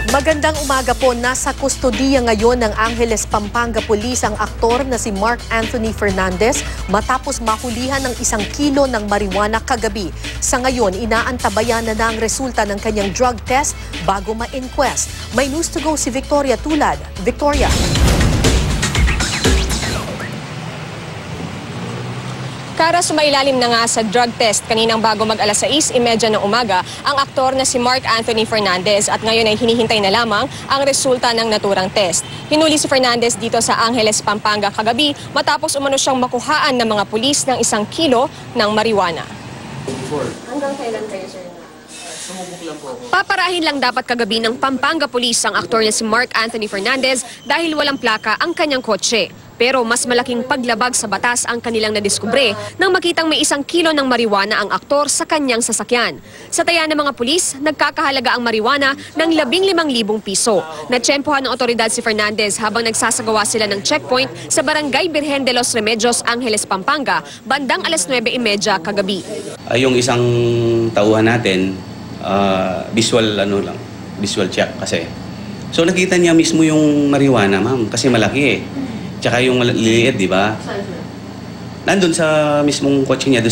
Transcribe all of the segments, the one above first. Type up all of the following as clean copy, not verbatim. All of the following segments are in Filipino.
Magandang umaga po. Nasa kustodiya ngayon ng Angeles, Pampanga Police ang aktor na si Mark Anthony Fernandez matapos mahulihan ng 1 kilo ng marijuana kagabi. Sa ngayon, inaantabayan na ang resulta ng kanyang drug test bago ma-inquest. May news to go si Victoria Tulad. Victoria. Kara, sumailalim na nga sa drug test kaninang bago mag-alas 6:30 ng umaga ang aktor na si Mark Anthony Fernandez at ngayon ay hinihintay na lamang ang resulta ng naturang test. Hinuli si Fernandez dito sa Angeles, Pampanga kagabi matapos umano siyang makuhaan ng mga pulis ng 1 kilo ng marijuana. Hanggang kailan kayo, sir? Paparahin lang dapat kagabi ng Pampanga Police ang aktor na si Mark Anthony Fernandez dahil walang plaka ang kanyang kotse. Pero mas malaking paglabag sa batas ang kanilang nadiskubre nang makitang may 1 kilo ng marijuana ang aktor sa kanyang sasakyan. Sa taya ng mga pulis, nagkakahalaga ang marijuana ng 15,000 piso. Natsyempohan ng otoridad si Fernandez habang nagsasagawa sila ng checkpoint sa Barangay Virgen de los Remedios, Angeles, Pampanga, bandang alas 9:30 kagabi. Yung isang tauhan natin, visual check kasi. So nakita niya mismo yung marijuana, ma'am, kasi malaki eh. Tsaka yung liliit, di ba? Nandun sa mismong kotse niya, doon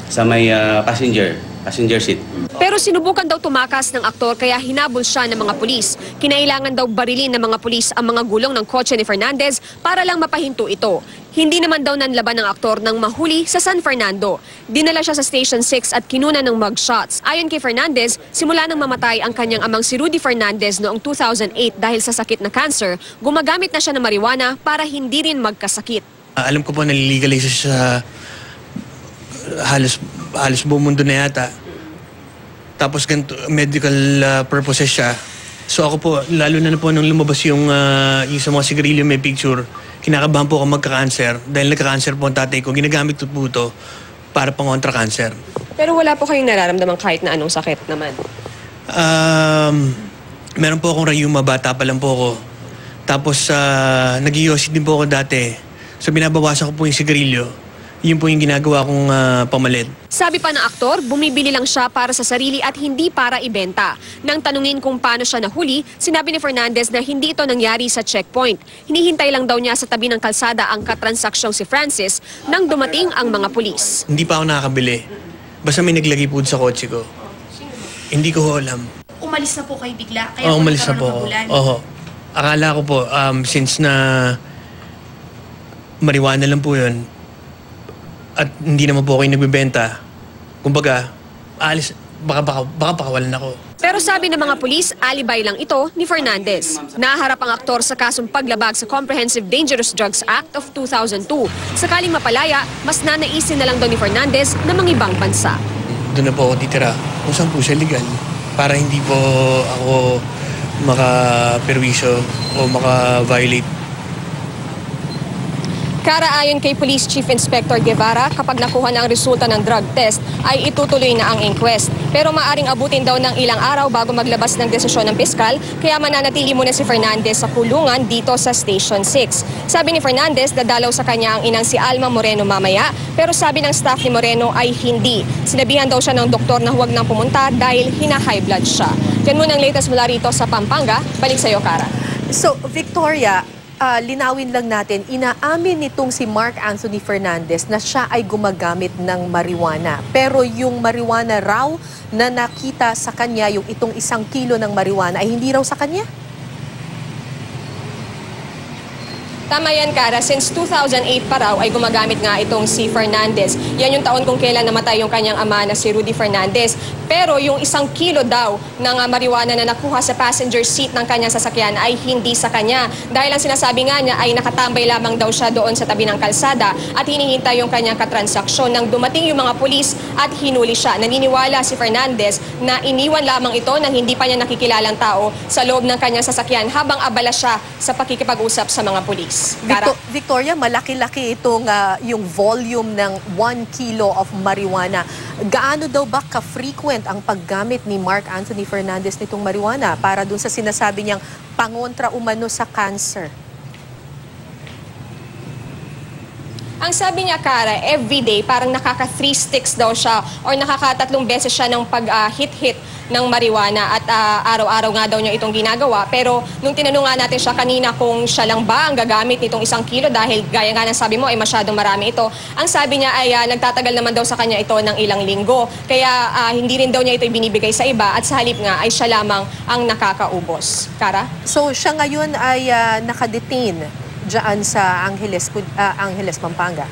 sa may passenger seat. Pero sinubukan daw tumakas ng aktor kaya hinabol siya ng mga pulis. Kinailangan daw barilin ng mga pulis ang mga gulong ng kotse ni Fernandez para lang mapahinto ito. Hindi naman daw nanlaban ng aktor nang mahuli sa San Fernando. Dinala siya sa Station 6 at kinuna ng mugshots. Ayon kay Fernandez, simula nang mamatay ang kanyang amang si Rudy Fernandez noong 2008 dahil sa sakit na cancer, gumagamit na siya ng marijuana para hindi rin magkasakit. Alam ko po nalilegalize siya sa halos buong mundo na yata. Tapos ganito, medical purposes siya. So ako po, lalo na po nung lumabas yung sa mga sigarilyo may picture, kinakabahan po ako magka-cancer. Dahil nagka-cancer po ang tatay ko, ginagamit po ito para pangontra cancer. Pero wala po kayong nararamdaman kahit na anong sakit naman? Meron po akong rayuma, bata pa lang po ako. Tapos nag-iossi din po ako dati. So binabawasan ko po yung sigarilyo. Yun po yung ginagawa kong pamalit. Sabi pa ng aktor, bumibili lang siya para sa sarili at hindi para ibenta. Nang tanungin kung paano siya nahuli, sinabi ni Fernandez na hindi ito nangyari sa checkpoint. Hinihintay lang daw niya sa tabi ng kalsada ang katransaksyon si Francis nang dumating ang mga pulis. Hindi pa ako nakakabili. Basta may naglagay po sa kotse ko. Hindi ko alam. Umalis na po kayo bigla? Kaya umalis na po ako. Oo. Akala ko po, since na marijuana lang po yun, at hindi naman po ako yung nagbibenta, kumbaga, alis, baka pakawalan ako. Pero sabi ng mga pulis, alibay lang ito ni Fernandez. Naharap ang aktor sa kasong paglabag sa Comprehensive Dangerous Drugs Act of 2002. Sakaling mapalaya, mas nanaisin na lang daw ni Fernandez na mangibang bansa. Doon na po ako titira kung saan po siya legal para hindi po ako maka-perwisyo o maka-violate. Kara, ayon kay Police Chief Inspector Guevara, kapag nakuha na ang resulta ng drug test, ay itutuloy na ang inquest. Pero maaring abutin daw ng ilang araw bago maglabas ng desisyon ng piskal, kaya mananatili muna si Fernandez sa kulungan dito sa Station 6. Sabi ni Fernandez, dadalaw sa kanya ang inang si Alma Moreno mamaya, pero sabi ng staff ni Moreno ay hindi. Sinabihan daw siya ng doktor na huwag nang pumunta dahil hina-high blood siya. Yan muna ang latest mula rito sa Pampanga. Balik sa iyo, Kara. So, Victoria, linawin lang natin, inaamin nitong si Mark Anthony Fernandez na siya ay gumagamit ng marijuana. Pero yung marijuana raw na nakita sa kanya, yung itong 1 kilo ng marijuana, ay hindi raw sa kanya? Tama yan, Kara. Since 2008 pa raw ay gumagamit nga itong si Fernandez. Yan yung taon kung kailan namatay yung kanyang ama na si Rudy Fernandez. Pero yung 1 kilo daw ng marijuana na nakuha sa passenger seat ng kanyang sasakyan ay hindi sa kanya. Dahil ang sinasabi nga niya ay nakatambay lamang daw siya doon sa tabi ng kalsada at hinihintay yung kanyang katransaksyon nang dumating yung mga pulis at hinuli siya. Naniniwala si Fernandez na iniwan lamang ito ng hindi pa niya nakikilalang tao sa loob ng kanyang sasakyan habang abala siya sa pakikipag-usap sa mga pulis. Victoria, malaki-laki itong yung volume ng 1 kilo of marijuana. Gaano daw ba ka-frequent ang paggamit ni Mark Anthony Fernandez nitong marijuana para dun sa sinasabi niyang pangontra umano sa cancer? Ang sabi niya, Kara, everyday parang nakaka-3 sticks daw siya or nakaka-3 beses siya ng pag-hit-hit ng marijuana at araw-araw nga daw niya itong ginagawa. Pero nung tinanong nga natin siya kanina kung siya lang ba ang gagamit nitong 1 kilo dahil gaya nga ng sabi mo ay masyadong marami ito, ang sabi niya ay nagtatagal naman daw sa kanya ito ng ilang linggo. Kaya hindi rin daw niya ito ibinibigay sa iba at sa halip nga ay siya lamang ang nakakaubos. Kara? So siya ngayon ay nakadetain dyan sa Angeles, Pampanga.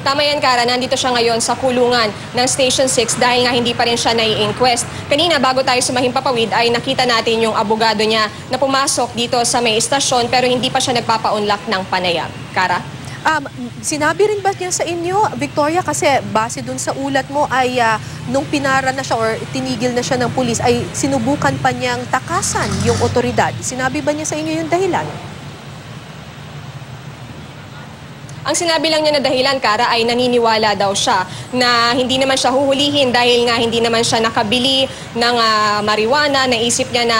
Tama yan, Kara. Nandito siya ngayon sa kulungan ng Station 6 dahil nga hindi pa rin siya nai-inquest. Kanina, bago tayo sumahimpapawid, ay nakita natin yung abogado niya na pumasok dito sa may istasyon pero hindi pa siya nagpapa-unlock ng panayam. Kara? Sinabi rin ba niya sa inyo, Victoria, kasi base dun sa ulat mo ay nung pinara na siya or tinigil na siya ng pulis ay sinubukan pa niyang takasan yung otoridad. Sinabi ba niya sa inyo yung dahilan? Ang sinabi lang niya na dahilan, Kara, ay naniniwala daw siya na hindi naman siya huhulihin dahil nga hindi naman siya nakabili ng marijuana. Naisip niya na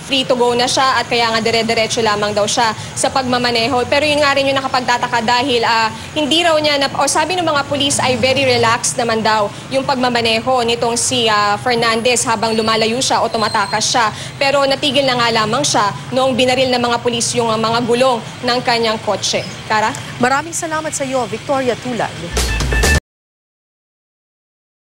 free to go na siya at kaya nga dire-diretso lamang daw siya sa pagmamaneho. Pero yun nga rin yung nakapagtataka dahil hindi raw niya, o sabi ng mga pulis ay very relaxed naman daw yung pagmamaneho nitong si Fernandez habang lumalayo siya o tumatakas siya. Pero natigil na nga lamang siya noong binaril ng mga pulis yung mga gulong ng kanyang kotse. Kara? Maraming salamat sa iyo, Victoria Tulad.